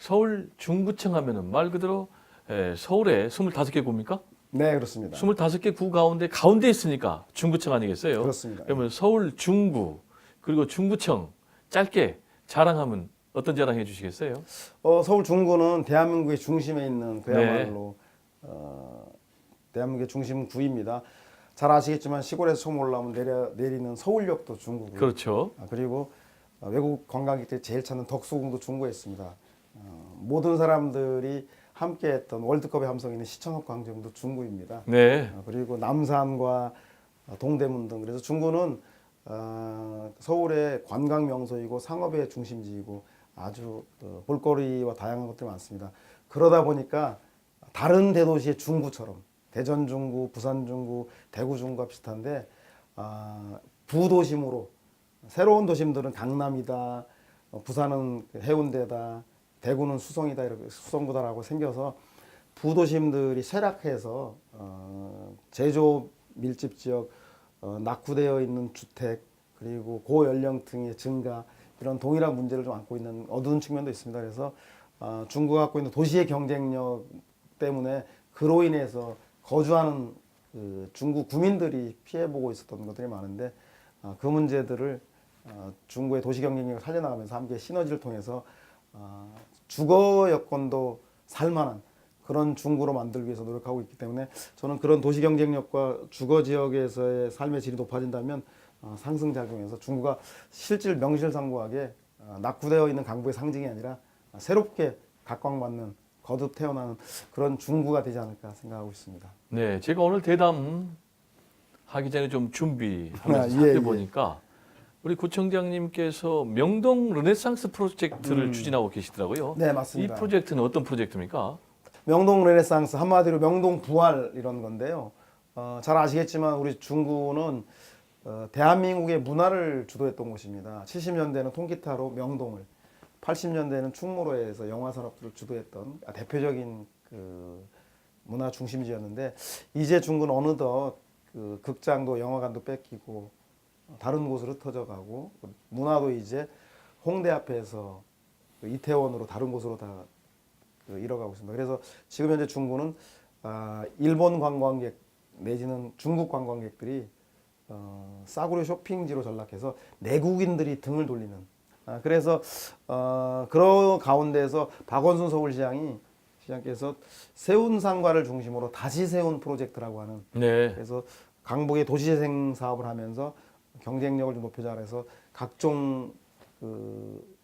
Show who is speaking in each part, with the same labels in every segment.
Speaker 1: 서울 중구청 하면은 말 그대로 서울에 25개 구입니까?
Speaker 2: 네, 그렇습니다.
Speaker 1: 25개 구 가운데 있으니까 중구청 아니겠어요?
Speaker 2: 그렇습니다.
Speaker 1: 그러면 서울 중구 그리고 중구청 짧게 자랑하면 어떤 자랑 해주시겠어요?
Speaker 2: 서울 중구는 대한민국의 중심에 있는
Speaker 1: 네.
Speaker 2: 그야말로 대한민국의 중심 구입니다. 잘 아시겠지만 시골에서 처음 올라오면 내리는 서울역도 중구고요.
Speaker 1: 그렇죠.
Speaker 2: 그리고 외국 관광객들이 제일 찾는 덕수궁도 중구에 있습니다. 모든 사람들이 함께했던 월드컵의 함성이는 시청업 광장도 중구입니다.
Speaker 1: 네.
Speaker 2: 그리고 남산과 동대문 등 그래서 중구는 서울의 관광 명소이고 상업의 중심지이고 아주 볼거리와 다양한 것들이 많습니다. 그러다 보니까 다른 대도시의 중구처럼 대전 중구, 부산 중구, 대구 중구가 비슷한데 부도심으로 새로운 도심들은 강남이다, 부산은 해운대다, 대구는 수성이다 이렇게 수성구다라고 생겨서 부도심들이 쇠락해서 제조 밀집 지역, 낙후되어 있는 주택 그리고 고연령층의 증가 이런 동일한 문제를 좀 안고 있는 어두운 측면도 있습니다. 그래서 중국가 갖고 있는 도시의 경쟁력 때문에 그로 인해서 거주하는 그 중국 구민들이 피해보고 있었던 것들이 많은데 그 문제들을 중국의 도시 경쟁력을 살려나가면서 함께 시너지를 통해서 주거 여건도 살만한 그런 중구로 만들기 위해서 노력하고 있기 때문에 저는 그런 도시 경쟁력과 주거 지역에서의 삶의 질이 높아진다면 상승작용해서 중구가 실질 명실상부하게 낙후되어 있는 강북의 상징이 아니라 새롭게 각광받는 거듭 태어나는 그런 중구가 되지 않을까 생각하고 있습니다.
Speaker 1: 네, 제가 오늘 대담 하기 전에 좀 준비하면서
Speaker 2: 예,
Speaker 1: 살펴보니까 우리 구청장님께서 명동 르네상스 프로젝트를 추진하고 계시더라고요.
Speaker 2: 네,
Speaker 1: 이
Speaker 2: 맞습니다.
Speaker 1: 프로젝트는 어떤 프로젝트입니까?
Speaker 2: 명동 르네상스 한마디로 명동 부활 이런 건데요. 잘 아시겠지만 우리 중구는 대한민국의 문화를 주도했던 곳입니다. 70년대는 통기타로 명동을, 80년대는 충무로에서 영화 산업들을 주도했던 대표적인 그 문화 중심지였는데 이제 중구는 어느덧 그 극장도 영화관도 뺏기고 다른 곳으로 흩어져 가고 문화도 이제 홍대 앞에서 이태원으로 다른 곳으로 다 잃어가고 있습니다. 그래서 지금 현재 중구는 일본 관광객 내지는 중국 관광객들이 싸구려 쇼핑지로 전락해서 내국인들이 등을 돌리는 그래서 그런 가운데서 박원순 시장께서 세운 상가를 중심으로 다시 세운 프로젝트라고 하는
Speaker 1: 네.
Speaker 2: 그래서 강북의 도시재생 사업을 하면서 경쟁력을 좀 높이자 해서 각종 그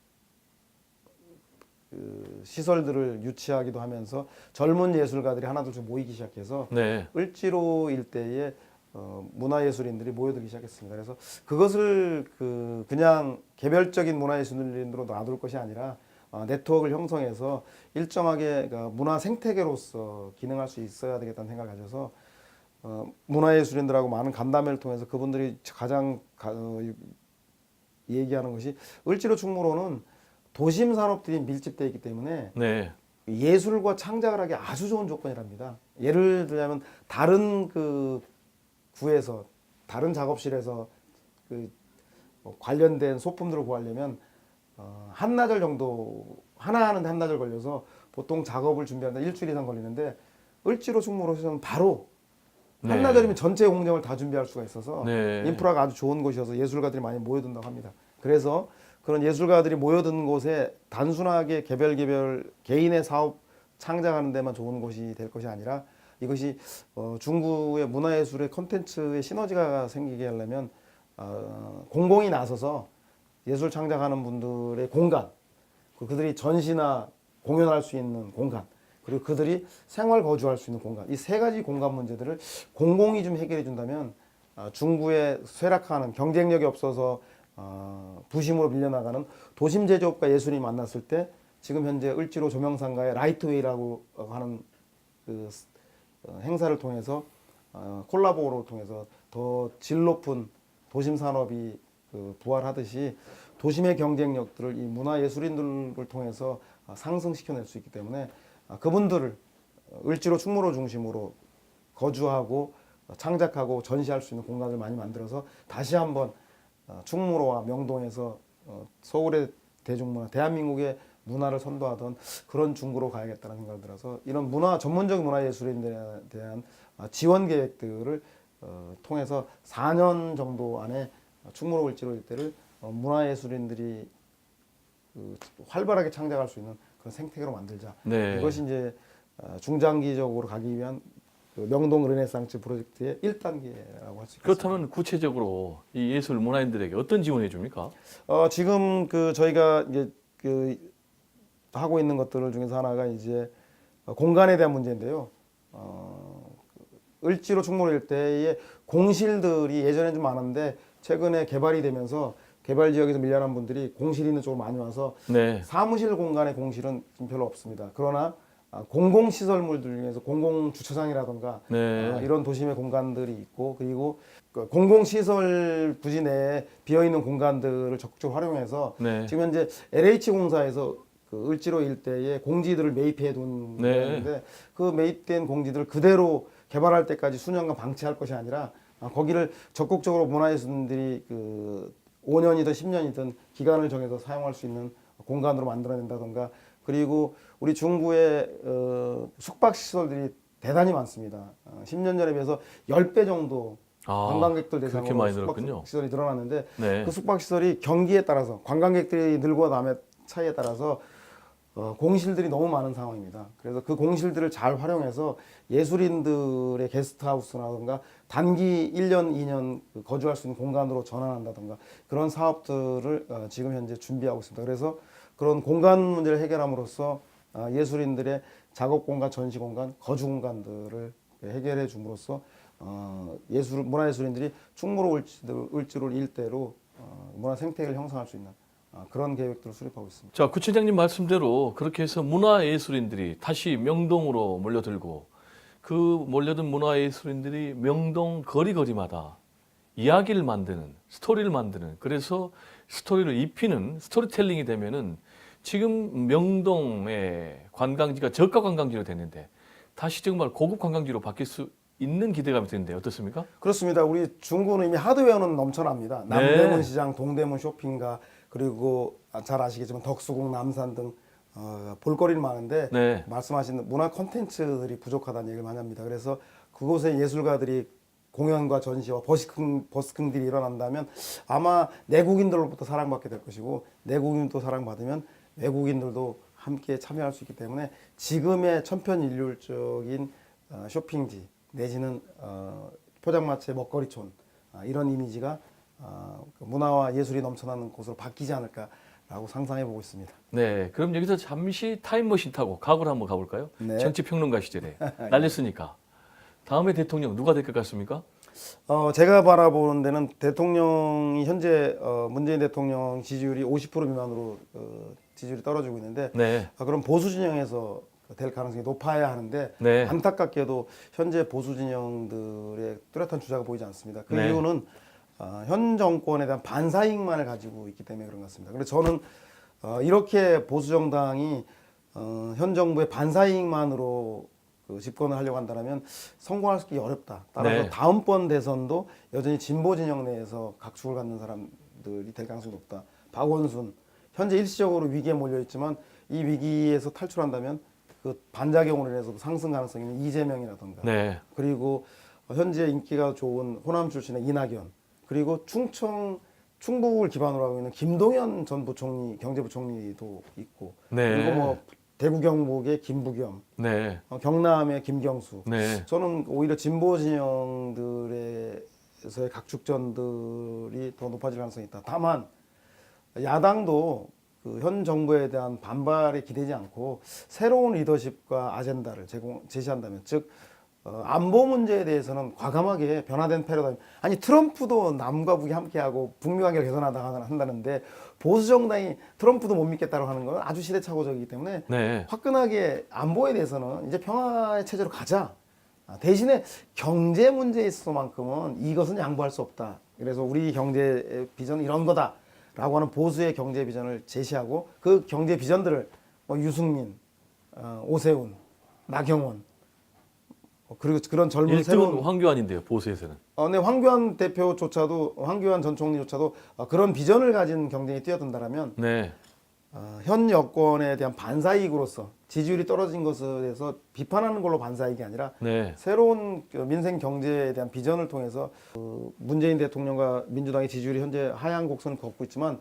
Speaker 2: 시설들을 유치하기도 하면서 젊은 예술가들이 하나둘씩 모이기 시작해서
Speaker 1: 네.
Speaker 2: 을지로 일대에 문화예술인들이 모여들기 시작했습니다. 그래서 그것을 그냥 개별적인 문화예술인으로 놔둘 것이 아니라 네트워크를 형성해서 일정하게 문화 생태계로서 기능할 수 있어야 되겠다는 생각을 가져서 문화예술인들하고 많은 간담회를 통해서 그분들이 가장 얘기하는 것이 을지로 충무로는 도심 산업들이 밀집되어 있기 때문에
Speaker 1: 네.
Speaker 2: 예술과 창작을 하기 아주 좋은 조건이랍니다. 예를 들자면 다른 그 구에서 다른 작업실에서 그 관련된 소품들을 구하려면 한나절 정도 하나 하는데 한나절 걸려서 보통 작업을 준비하는데 일주일 이상 걸리는데 을지로 충무로에서는 바로
Speaker 1: 네.
Speaker 2: 한나절이면 전체 공정을 다 준비할 수가 있어서
Speaker 1: 네.
Speaker 2: 인프라가 아주 좋은 곳이어서 예술가들이 많이 모여든다고 합니다. 그래서 그런 예술가들이 모여든 곳에 단순하게 개별 개인의 사업 창작하는 데만 좋은 곳이 될 것이 아니라 이것이 중구의 문화예술의 콘텐츠의 시너지가 생기게 하려면 공공이 나서서 예술 창작하는 분들의 공간, 그들이 전시나 공연할 수 있는 공간, 그리고 그들이 생활 거주할 수 있는 공간, 이 세 가지 공간 문제들을 공공이 좀 해결해 준다면 중구의 쇠락하는 경쟁력이 없어서 부심으로 밀려나가는 도심 제조업과 예술이 만났을 때 지금 현재 을지로 조명상가의 라이트웨이라고 하는 그 행사를 통해서 콜라보를 통해서 더 질 높은 도심 산업이 부활하듯이 도심의 경쟁력들을 이 문화예술인들을 통해서 상승시켜낼 수 있기 때문에 그분들을 을지로 충무로 중심으로 거주하고 창작하고 전시할 수 있는 공간을 많이 만들어서 다시 한번 충무로와 명동에서 서울의 대중문화, 대한민국의 문화를 선도하던 그런 중구로 가야겠다는 생각이 들어서 이런 전문적인 문화예술인들에 대한 지원 계획들을 통해서 4년 정도 안에 충무로 을지로 일대를 문화예술인들이 활발하게 창작할 수 있는 그런 생태계로 만들자.
Speaker 1: 네.
Speaker 2: 이것이 이제 중장기적으로 가기 위한 그 명동 르네상스 프로젝트의 1단계라고 할 수 있겠습니다.
Speaker 1: 그렇다면 구체적으로 이 예술 문화인들에게 어떤 지원해 줍니까?
Speaker 2: 지금 저희가 이제 하고 있는 것들 중에서 하나가 이제 공간에 대한 문제인데요. 을지로 충무로 일대의 공실들이 예전에 좀 많았는데 최근에 개발이 되면서 개발 지역에서 밀려난 분들이 공실 있는 쪽으로 많이 와서
Speaker 1: 네.
Speaker 2: 사무실 공간의 공실은 좀 별로 없습니다. 그러나 공공시설물들 중에서 공공주차장이라든가
Speaker 1: 네.
Speaker 2: 이런 도심의 공간들이 있고 그리고 그 공공시설 부지 내에 비어있는 공간들을 적극적으로 활용해서
Speaker 1: 네.
Speaker 2: 지금 현재 LH공사에서 그 을지로 일대에 공지들을 매입해 둔
Speaker 1: 네.
Speaker 2: 건데 그 매입된 공지들을 그대로 개발할 때까지 수년간 방치할 것이 아니라 거기를 적극적으로 문화예술인들이 5년이든 10년이든 기간을 정해서 사용할 수 있는 공간으로 만들어낸다던가 그리고 우리 중구의 숙박시설들이 대단히 많습니다. 10년 전에 비해서 10배 정도 관광객들
Speaker 1: 그렇게
Speaker 2: 대상으로
Speaker 1: 많이 늘었군요.
Speaker 2: 숙박시설이 늘어났는데
Speaker 1: 네.
Speaker 2: 그 숙박시설이 경기에 따라서 관광객들이 늘고 남의 차이에 따라서 공실들이 너무 많은 상황입니다. 그래서 그 공실들을 잘 활용해서 예술인들의 게스트하우스라든가 단기 1년, 2년 거주할 수 있는 공간으로 전환한다든가 그런 사업들을 지금 현재 준비하고 있습니다. 그래서 그런 공간 문제를 해결함으로써 예술인들의 작업 공간, 전시 공간, 거주 공간들을 해결해 줌으로써 문화예술인들이 충무로 을지로 일대로 문화 생태계를 형성할 수 있는 그런 계획들을 수립하고 있습니다.
Speaker 1: 자, 구청장님 말씀대로 그렇게 해서 문화예술인들이 다시 명동으로 몰려들고 그 몰려든 문화예술인들이 명동 거리거리마다 이야기를 만드는, 스토리를 만드는, 그래서 스토리를 입히는 스토리텔링이 되면은 지금 명동의 관광지가 저가 관광지로 됐는데 다시 정말 고급 관광지로 바뀔 수 있는 기대감이 드는데 어떻습니까?
Speaker 2: 그렇습니다. 우리 중구는 이미 하드웨어는 넘쳐납니다. 남대문 시장, 동대문 쇼핑가 그리고 잘 아시겠지만 덕수궁, 남산 등 볼거리는 많은데
Speaker 1: 네.
Speaker 2: 말씀하신 문화 콘텐츠들이 부족하다는 얘기를 많이 합니다. 그래서 그곳에 예술가들이 공연과 전시와 버스킹들이 일어난다면 아마 내국인들로부터 사랑받게 될 것이고 내국인도 사랑받으면 외국인들도 함께 참여할 수 있기 때문에 지금의 천편일률적인 쇼핑지 내지는 포장마차의 먹거리촌 이런 이미지가 문화와 예술이 넘쳐나는 곳으로 바뀌지 않을까라고 상상해 보고 있습니다.
Speaker 1: 네, 그럼 여기서 잠시 타임머신 타고 과거로 한번 가볼까요?
Speaker 2: 네.
Speaker 1: 정치평론가 시절에 날렸으니까 다음에 대통령 누가 될 것 같습니까?
Speaker 2: 제가 바라보는 데는 대통령이 현재 문재인 대통령 지지율이 50% 미만으로 지지율이 떨어지고 있는데
Speaker 1: 네.
Speaker 2: 그럼 보수 진영에서 될 가능성이 높아야 하는데
Speaker 1: 네.
Speaker 2: 안타깝게도 현재 보수 진영들의 뚜렷한 주자가 보이지 않습니다. 그
Speaker 1: 네.
Speaker 2: 이유는 현 정권에 대한 반사이익만을 가지고 있기 때문에 그런 것 같습니다. 그래서 저는 이렇게 보수 정당이 현 정부의 반사이익만으로 집권을 하려고 한다면 성공하기 어렵다. 따라서
Speaker 1: 네.
Speaker 2: 다음번 대선도 여전히 진보 진영 내에서 각축을 갖는 사람들이 될 가능성이 높다. 박원순 현재 일시적으로 위기에 몰려 있지만 이 위기에서 탈출한다면 그 반작용으로 인해서 상승 가능성이 있는 이재명이라든가
Speaker 1: 네.
Speaker 2: 그리고 현재 인기가 좋은 호남 출신의 이낙연 그리고 충북을 기반으로 하고 있는 김동연 전 부총리 경제부총리도 있고
Speaker 1: 네.
Speaker 2: 그리고 뭐 대구 경북의 김부겸
Speaker 1: 네.
Speaker 2: 경남의 김경수
Speaker 1: 네.
Speaker 2: 저는 오히려 진보 진영들에서의 각축전들이 더 높아질 가능성이 있다. 다만 야당도 그 현 정부에 대한 반발에 기대지 않고 새로운 리더십과 아젠다를 제시한다면 즉 안보 문제에 대해서는 과감하게 변화된 패러다임 아니 트럼프도 남과 북이 함께하고 북미 관계를 개선하다 한다는데 보수 정당이 트럼프도 못 믿겠다고 하는 건 아주 시대착오적이기 때문에
Speaker 1: 네.
Speaker 2: 화끈하게 안보에 대해서는 이제 평화의 체제로 가자. 대신에 경제 문제에 있어서만큼은 이것은 양보할 수 없다. 그래서 우리 경제 비전은 이런 거다라고 하는 보수의 경제 비전을 제시하고 그 경제 비전들을 유승민, 오세훈, 나경원 그리고 그런 젊은
Speaker 1: 1등
Speaker 2: 새로운
Speaker 1: 황교안인데요, 보수에서는.
Speaker 2: 네, 황교안 대표조차도 황교안 전 총리조차도 그런 비전을 가진 경쟁에 뛰어든다라면
Speaker 1: 네.
Speaker 2: 현 여권에 대한 반사이익으로서 지지율이 떨어진 것에 대해서 비판하는 걸로 반사이익이 아니라
Speaker 1: 네.
Speaker 2: 새로운 그 민생 경제에 대한 비전을 통해서 문재인 대통령과 민주당의 지지율이 현재 하향 곡선을 걷고 있지만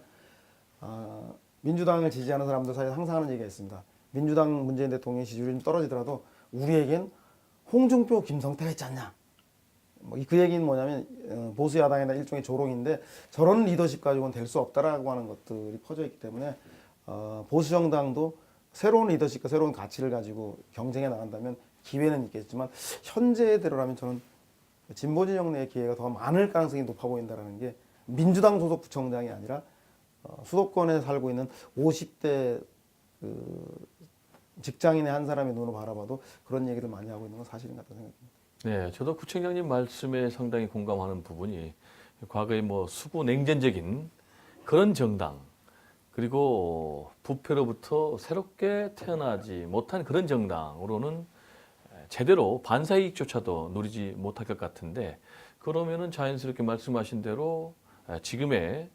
Speaker 2: 민주당을 지지하는 사람들 사이에 항상 하는 얘기가 있습니다. 민주당 문재인 대통령의 지지율이 좀 떨어지더라도 우리에겐 홍준표, 김성태가 있지 않냐. 그 얘기는 뭐냐면 보수 야당이나 일종의 조롱인데 저런 리더십 가지고는 될 수 없다라고 하는 것들이 퍼져 있기 때문에 보수 정당도 새로운 리더십과 새로운 가치를 가지고 경쟁해 나간다면 기회는 있겠지만 현재대로라면 저는 진보 진영 내의 기회가 더 많을 가능성이 높아 보인다라는 게 민주당 소속 구청장이 아니라 수도권에 살고 있는 50대 직장인의 한 사람의 눈으로 바라봐도 그런 얘기를 많이 하고 있는 건 사실인 것 같다는 생각입니다.
Speaker 1: 네, 저도 구청장님 말씀에 상당히 공감하는 부분이 과거에 뭐 수구 냉전적인 그런 정당 그리고 부패로부터 새롭게 태어나지 못한 그런 정당으로는 제대로 반사이익조차도 누리지 못할 것 같은데 그러면은 자연스럽게 말씀하신 대로 지금의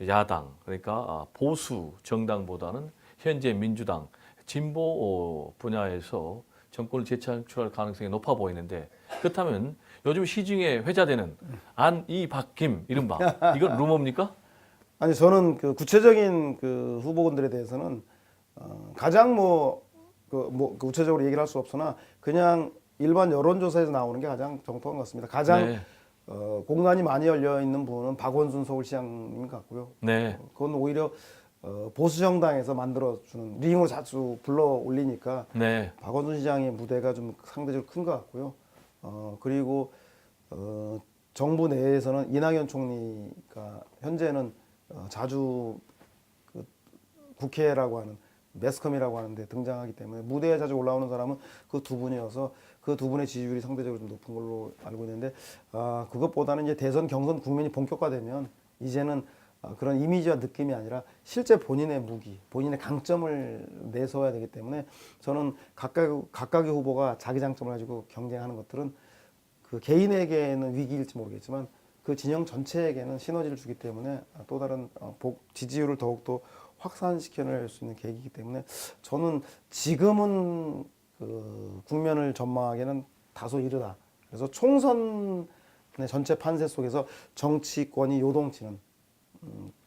Speaker 1: 야당 그러니까 보수 정당보다는 현재 민주당 진보 분야에서 정권을 재창출할 가능성이 높아 보이는데 그렇다면 요즘 시중에 회자되는 안, 이, 박, 김 이른바 이건 루머입니까?
Speaker 2: 아니 저는 그 구체적인 그 후보군들에 대해서는 가장 구체적으로 얘기를 할 수 없으나 그냥 일반 여론조사에서 나오는 게 가장 정통한 것 같습니다. 가장
Speaker 1: 네.
Speaker 2: 공간이 많이 열려 있는 분은 박원순 서울시장님 같고요.
Speaker 1: 네.
Speaker 2: 그건 오히려 보수 정당에서 만들어주는 링으로 자주 불러 올리니까
Speaker 1: 네.
Speaker 2: 박원순 시장의 무대가 좀 상대적으로 큰 것 같고요. 그리고 정부 내에서는 이낙연 총리가 현재는 자주 그 국회라고 하는 매스컴이라고 하는데 등장하기 때문에 무대에 자주 올라오는 사람은 그 두 분이어서 그 두 분의 지지율이 상대적으로 좀 높은 걸로 알고 있는데 그것보다는 이제 대선 경선 국면이 본격화되면 이제는 그런 이미지와 느낌이 아니라 실제 본인의 무기, 본인의 강점을 내세워야 되기 때문에 저는 각각의 후보가 자기 장점을 가지고 경쟁하는 것들은 그 개인에게는 위기일지 모르겠지만 그 진영 전체에게는 시너지를 주기 때문에 또 다른 지지율을 더욱더 확산시켜낼 수 있는 계기이기 때문에 저는 지금은 그 국면을 전망하기에는 다소 이르다. 그래서 총선의 전체 판세 속에서 정치권이 요동치는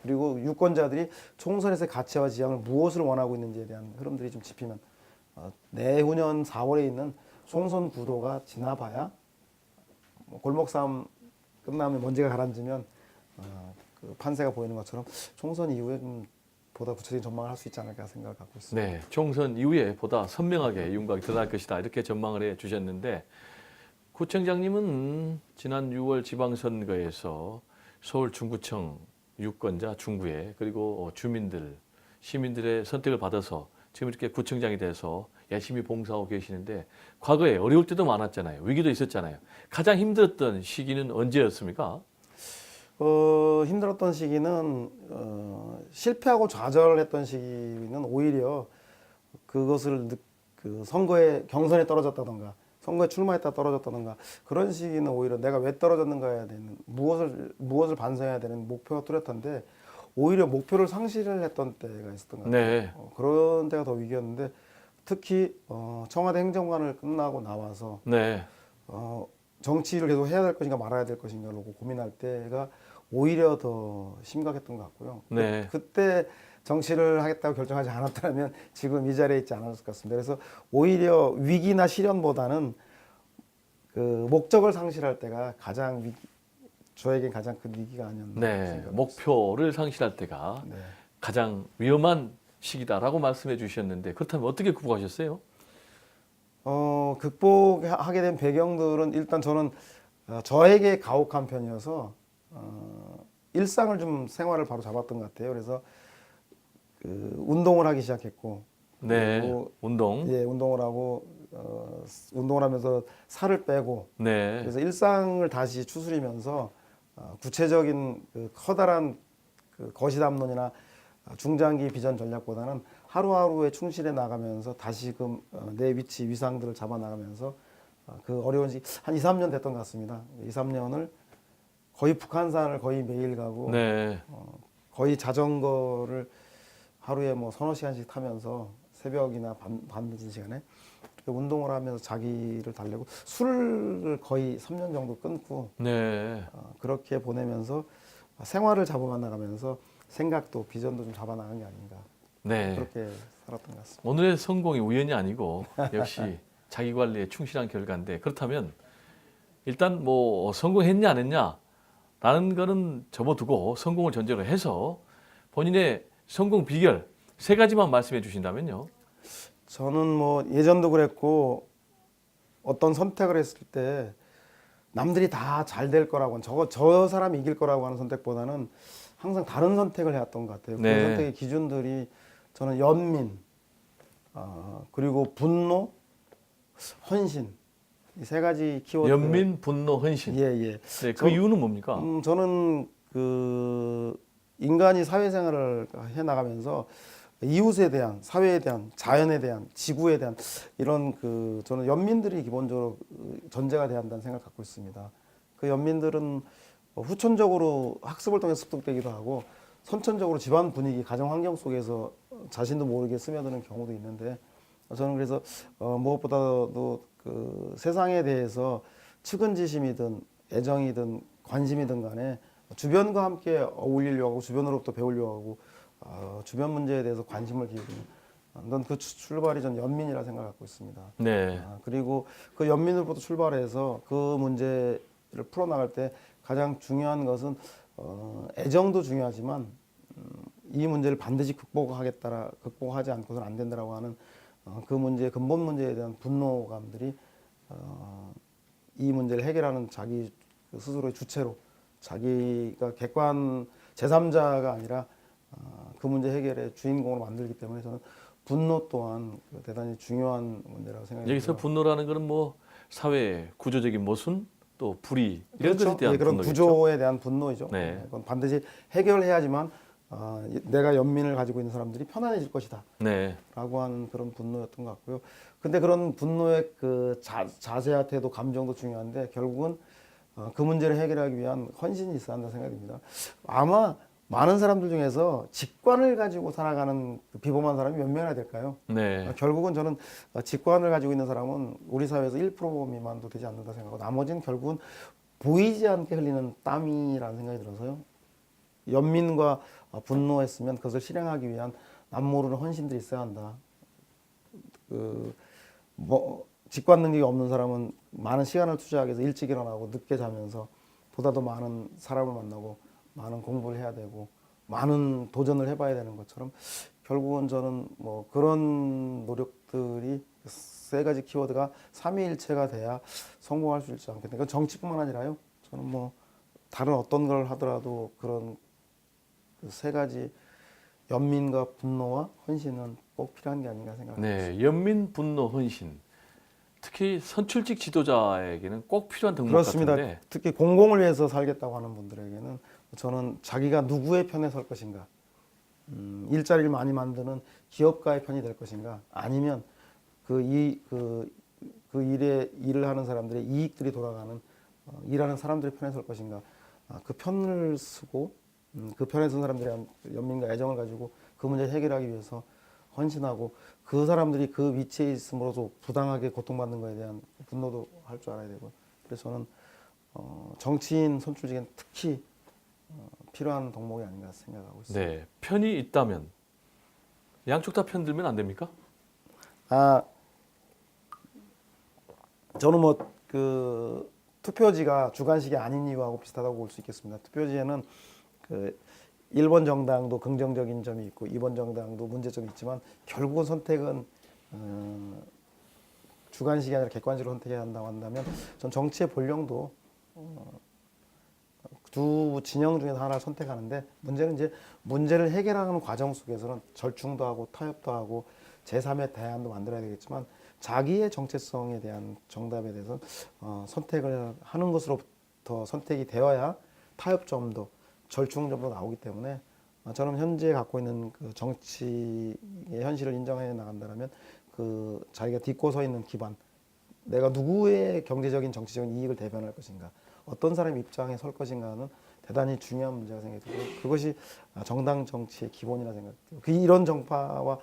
Speaker 2: 그리고 유권자들이 총선에서의 가치와 지향을 무엇을 원하고 있는지에 대한 흐름들이 좀 짚이면 내후년 4월에 있는 총선 구도가 지나봐야 골목 싸움 끝나면 먼지가 가라앉으면 그 판세가 보이는 것처럼 총선 이후에 좀 보다 구체적인 전망을 할 수 있지 않을까 생각을 갖고 있습니다.
Speaker 1: 네, 총선 이후에 보다 선명하게 윤곽이 드러날 것이다 이렇게 전망을 해 주셨는데 구청장님은 지난 6월 지방선거에서 서울 중구청 유권자 중구에 그리고 주민들 시민들의 선택을 받아서 지금 이렇게 구청장이 돼서 열심히 봉사하고 계시는데 과거에 어려울 때도 많았잖아요. 위기도 있었잖아요. 가장 힘들었던 시기는 언제였습니까?
Speaker 2: 힘들었던 시기는 실패하고 좌절했던 시기는 오히려 그것을 그 선거에 경선에 떨어졌다던가 선거에 출마했다 떨어졌다던가 그런 시기는 오히려 내가 왜 떨어졌는가에 대한 무엇을 반성해야 되는 목표가 뚜렷한데 오히려 목표를 상실을 했던 때가 있었던 것 같아요.
Speaker 1: 네.
Speaker 2: 그런 때가 더 위기였는데 특히 청와대 행정관을 끝나고 나와서
Speaker 1: 네.
Speaker 2: 정치를 계속 해야 될 것인가 말아야 될 것인가를 고민할 때가 오히려 더 심각했던 것 같고요.
Speaker 1: 네.
Speaker 2: 그때 정치를 하겠다고 결정하지 않았다면 지금 이 자리에 있지 않았을 것 같습니다. 그래서 오히려 위기나 시련보다는 그 목적을 상실할 때가 가장 저에겐 가장 큰 위기가 아니었나
Speaker 1: 네.
Speaker 2: 생각합니다.
Speaker 1: 목표를 상실할 때가
Speaker 2: 네.
Speaker 1: 가장 위험한 시기다라고 말씀해 주셨는데 그렇다면 어떻게 극복하셨어요?
Speaker 2: 극복하게 된 배경들은 일단 저는 저에게 가혹한 편이어서 일상을 좀 생활을 바로 잡았던 것 같아요. 그래서 그 운동을 하기 시작했고,
Speaker 1: 네.
Speaker 2: 그리고
Speaker 1: 운동.
Speaker 2: 예, 운동을 하고 운동을 하면서 살을 빼고,
Speaker 1: 네.
Speaker 2: 그래서 일상을 다시 추스리면서 구체적인 그 커다란 그 거시담론이나 중장기 비전 전략보다는 하루하루에 충실해 나가면서 다시금 내 위치 위상들을 잡아 나가면서 그 어려운 시기 한 2, 3년 됐던 것 같습니다. 2, 3년을 거의 북한산을 거의 매일 가고
Speaker 1: 네.
Speaker 2: 거의 자전거를 하루에 뭐 서너 시간씩 타면서 새벽이나 밤늦은 시간에 이렇게 운동을 하면서 자기를 달래고 술을 거의 3년 정도 끊고
Speaker 1: 네.
Speaker 2: 그렇게 보내면서 생활을 잡아만 나가면서 생각도 비전도 좀 잡아나간 게 아닌가.
Speaker 1: 네.
Speaker 2: 그렇게 살았던 것 같습니다.
Speaker 1: 오늘의 성공이 우연이 아니고 역시 자기 관리에 충실한 결과인데 그렇다면 일단 뭐 성공했냐 안 했냐 라는 거는 접어두고 성공을 전제로 해서 본인의 성공 비결 세 가지만 말씀해 주신다면요.
Speaker 2: 저는 뭐 예전도 그랬고 어떤 선택을 했을 때 남들이 다 잘 될 거라고 저 사람이 이길 거라고 하는 선택보다는 항상 다른 선택을 해왔던 것 같아요.
Speaker 1: 네.
Speaker 2: 그 선택의 기준들이 저는 연민, 그리고 분노, 헌신 이 세 가지 키워드.
Speaker 1: 연민, 분노, 헌신.
Speaker 2: 예, 예.
Speaker 1: 네, 그 이유는 뭡니까?
Speaker 2: 저는 그 인간이 사회생활을 해 나가면서 이웃에 대한, 사회에 대한, 자연에 대한, 지구에 대한 이런 그 저는 연민들이 기본적으로 전제가 돼야 한다는 생각을 갖고 있습니다. 그 연민들은 후천적으로 학습을 통해 습득되기도 하고 선천적으로 집안 분위기, 가정 환경 속에서 자신도 모르게 스며드는 경우도 있는데 저는 그래서 무엇보다도 그 세상에 대해서 측은지심이든 애정이든 관심이든 간에 주변과 함께 어울리려고 하고 주변으로부터 배우려고 하고 주변 문제에 대해서 관심을 기울이는 그 출발이 전 연민이라 생각을 갖고 있습니다.
Speaker 1: 네.
Speaker 2: 그리고 그 연민으로부터 출발해서 그 문제를 풀어나갈 때 가장 중요한 것은 애정도 중요하지만 이 문제를 반드시 극복하지 않고서는 안 된다라고 하는 그 문제의 근본 문제에 대한 분노감들이 이 문제를 해결하는 자기 스스로의 주체로 자기가 객관 제3자가 아니라 그 문제 해결의 주인공으로 만들기 때문에 저는 분노 또한 대단히 중요한 문제라고 생각합니다.
Speaker 1: 여기서 분노라는 것은 뭐 사회 구조적인 모순 또 불의 이런
Speaker 2: 그렇죠.
Speaker 1: 것에 대한
Speaker 2: 예, 그런
Speaker 1: 분노겠죠.
Speaker 2: 구조에 대한 분노이죠.
Speaker 1: 네.
Speaker 2: 그건 반드시 해결해야지만 내가 연민을 가지고 있는 사람들이 편안해질 것이다.
Speaker 1: 네.
Speaker 2: 라고 하는 그런 분노였던 것 같고요. 근데 그런 분노의 그 자세와 태도, 감정도 중요한데 결국은 그 문제를 해결하기 위한 헌신이 있어야 한다 생각입니다. 아마 많은 사람들 중에서 직관을 가지고 살아가는 그 비범한 사람이 몇 명이나 될까요?
Speaker 1: 네.
Speaker 2: 결국은 저는 직관을 가지고 있는 사람은 우리 사회에서 1% 미만도 되지 않는다 생각하고 나머지는 결국은 보이지 않게 흘리는 땀이라는 생각이 들어서요. 연민과 분노했으면 그것을 실행하기 위한 남모르는 헌신들이 있어야 한다. 직관 능력이 없는 사람은 많은 시간을 투자하기 위해서 일찍 일어나고 늦게 자면서 보다 더 많은 사람을 만나고 많은 공부를 해야 되고 많은 도전을 해봐야 되는 것처럼 결국은 저는 뭐 그런 노력들이 세 가지 키워드가 삼위일체가 돼야 성공할 수 있지 않겠나. 정치뿐만 아니라요. 저는 뭐 다른 어떤 걸 하더라도 그런 세 가지 연민과 분노와 헌신은 꼭 필요한 게 아닌가 생각합니다.
Speaker 1: 네. 연민, 분노, 헌신. 특히 선출직 지도자에게는 꼭 필요한 덕목
Speaker 2: 그렇습니다.
Speaker 1: 같은데.
Speaker 2: 특히 공공을 위해서 살겠다고 하는 분들에게는 저는 자기가 누구의 편에 설 것인가, 일자리를 많이 만드는 기업가의 편이 될 것인가, 아니면 일을 하는 사람들의 이익들이 돌아가는 일하는 사람들의 편에 설 것인가, 그 편을 쓰고 그 편에 선 사람들의 연민과 애정을 가지고 그 문제를 해결하기 위해서 헌신하고 그 사람들이 그 위치에 있음으로써 부당하게 고통받는 것에 대한 분노도 할 줄 알아야 되고 그래서 저는 정치인 선출직엔 특히 필요한 덕목이 아닌가 생각하고 있습니다.
Speaker 1: 네. 편이 있다면 양쪽 다 편 들면 안 됩니까?
Speaker 2: 저는 뭐 그 투표지가 주관식이 아닌 이유하고 비슷하다고 볼 수 있겠습니다. 투표지에는 그 1번 정당도 긍정적인 점이 있고 2번 정당도 문제점이 있지만 결국은 선택은 주관식이 아니라 객관식으로 선택해야 한다고 한다면 전 정치의 본령도 두 진영 중에서 하나를 선택하는데 문제는 이제 문제를 해결하는 과정 속에서는 절충도 하고 타협도 하고 제3의 대안도 만들어야 되겠지만 자기의 정체성에 대한 정답에 대해서 선택을 하는 것으로부터 선택이 되어야 타협점도 절충점도 나오기 때문에 저는 현재 갖고 있는 그 정치의 현실을 인정해 나간다면 그 자기가 딛고 서 있는 기반, 내가 누구의 경제적인 정치적인 이익을 대변할 것인가, 어떤 사람의 입장에 설 것인가는 대단히 중요한 문제가 생각이 들고 그것이 정당 정치의 기본이라 생각해요. 이런 정파와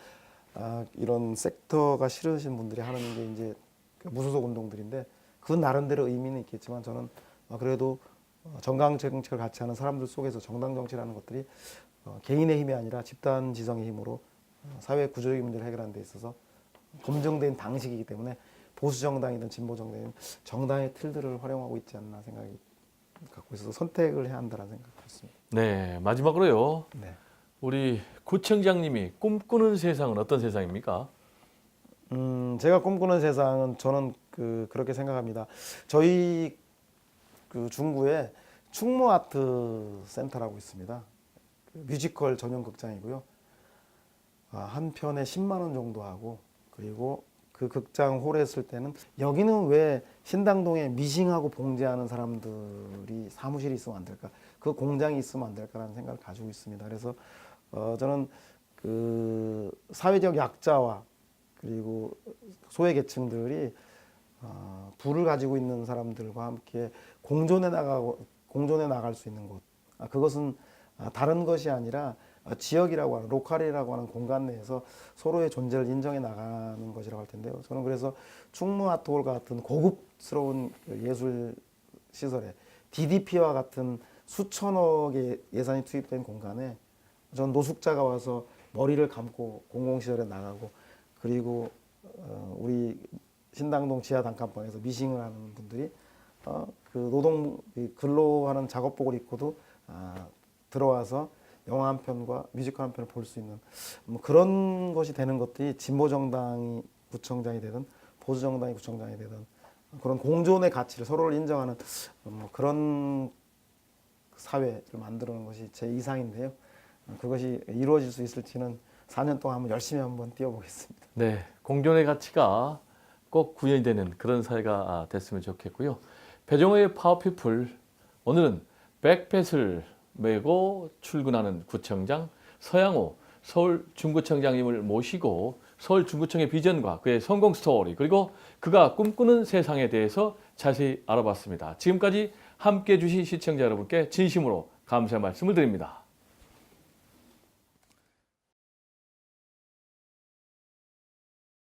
Speaker 2: 이런 섹터가 싫으신 분들이 하는 게 이제 무소속 운동들인데 그 나름대로 의미는 있겠지만 저는 그래도 정당 정책을 같이 하는 사람들 속에서 정당 정치라는 것들이 개인의 힘이 아니라 집단 지성의 힘으로 사회 구조적인 문제를 해결하는 데 있어서 검증된 방식이기 때문에 보수 정당이든 진보 정당이든 정당의 틀들을 활용하고 있지 않나 생각이 갖고 있어서 선택을 해야 한다는 생각이 있습니다.
Speaker 1: 네, 마지막으로요.
Speaker 2: 네.
Speaker 1: 우리 구청장님이 꿈꾸는 세상은 어떤 세상입니까?
Speaker 2: 제가 꿈꾸는 세상은 저는 그렇게 생각합니다. 저희 중구에 충무 아트 센터라고 있습니다. 뮤지컬 전용 극장이고요. 한 편에 10만 원 정도 하고 그리고 그 극장 홀에 했을 때는 여기는 왜 신당동에 미싱하고 봉제하는 사람들이 사무실이 있으면 안 될까? 그 공장이 있으면 안 될까라는 생각을 가지고 있습니다. 그래서 저는 그 사회적 약자와 그리고 소외 계층들이 부를 가지고 있는 사람들과 함께 공존해 나갈 수 있는 곳. 그것은 다른 것이 아니라 지역이라고 하는 로컬이라고 하는 공간 내에서 서로의 존재를 인정해 나가는 것이라고 할 텐데요. 저는 그래서 충무 아트홀 같은 고급스러운 예술 시설에 DDP와 같은 수천억의 예산이 투입된 공간에 전 노숙자가 와서 머리를 감고 공공시설에 나가고 그리고 우리 신당동 지하 단칸방에서 미싱을 하는 분들이 그 노동 근로하는 작업복을 입고도 들어와서 영화 한 편과 뮤지컬 한 편을 볼 수 있는 뭐 그런 것이 되는 것들이 진보 정당이 구청장이 되든 보수 정당이 구청장이 되든 그런 공존의 가치를 서로를 인정하는 뭐 그런 사회를 만드는 것이 제 이상인데요. 그것이 이루어질 수 있을지는 4년 동안 열심히 한번 뛰어보겠습니다.
Speaker 1: 네, 공존의 가치가 꼭 구현이 되는 그런 사회가 됐으면 좋겠고요. 배종호의 파워피플, 오늘은 백패스를 메고 출근하는 구청장 서양호 서울 중구청장님을 모시고 서울 중구청의 비전과 그의 성공 스토리 그리고 그가 꿈꾸는 세상에 대해서 자세히 알아봤습니다. 지금까지 함께해 주신 시청자 여러분께 진심으로 감사의 말씀을 드립니다.